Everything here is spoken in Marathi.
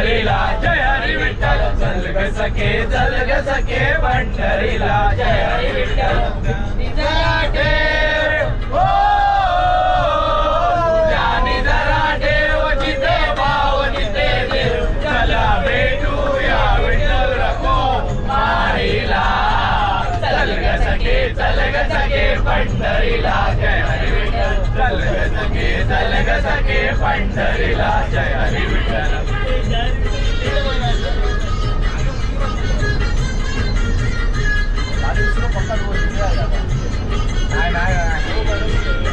पंढरीला जय हरी विठ्ठल चल ग सखे पंढरीला जय हरी विठ्ठल ज्ञानी जरा ठेव जिथे भाव जिथे देव चला भेटूया विठ्ठल रखो माईला चल ग सखे पंढरीला जय हरी विठ्ठल चल ग सखे पंढरीला जय हरी विठ्ठल नाही